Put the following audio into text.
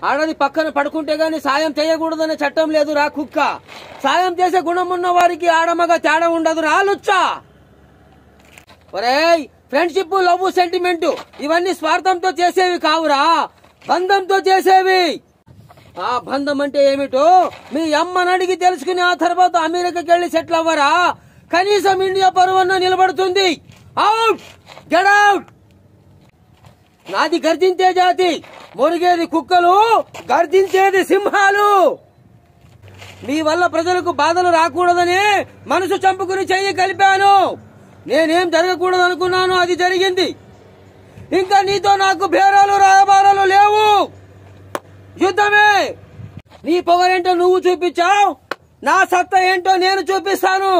ఆడది పక్కన పడుకుంటే గాని సాయం చేయకూడదనే చట్టం లేదు రా కుక్క. సాయం చేసే గుణం ఉన్న వారికి ఆడమగా తేడా ఉండదు రా లుచ్చా. ఒరేయ్, ఫ్రెండ్షిప్, లవ్, సెంటిమెంట్ ఇవన్నీ స్వార్థంతో చేసేవి కావురా, బంధంతో చేసేవి. ఆ బంధం అంటే ఏమిటో మీ అమ్మని అడిగి తెలుసుకుని ఆ తర్వాత అమెరికాకి వెళ్లి సెటిల్ అవ్వరా. కనీసం ఇండియా పరువన్న నిలబడుతుంది. Out, get out. నాది గర్జించే జాతి, మురిగేది కుక్కలు, గర్జించేది సింహాలు. మీ వల్ల ప్రజలకు బాధలు రాకూడదని మనసు చంపుకుని చెయ్యి కలిపాను. నేనేం జరగకూడదు అనుకున్నాను, అది జరిగింది. ఇంకా నీతో నాకు బేరాలు రాయబారాలు లేవు. యుద్ధమే. నీ పొగరేంటో నువ్వు చూపించావు, నా సత్తా ఏంటో నేను చూపిస్తాను.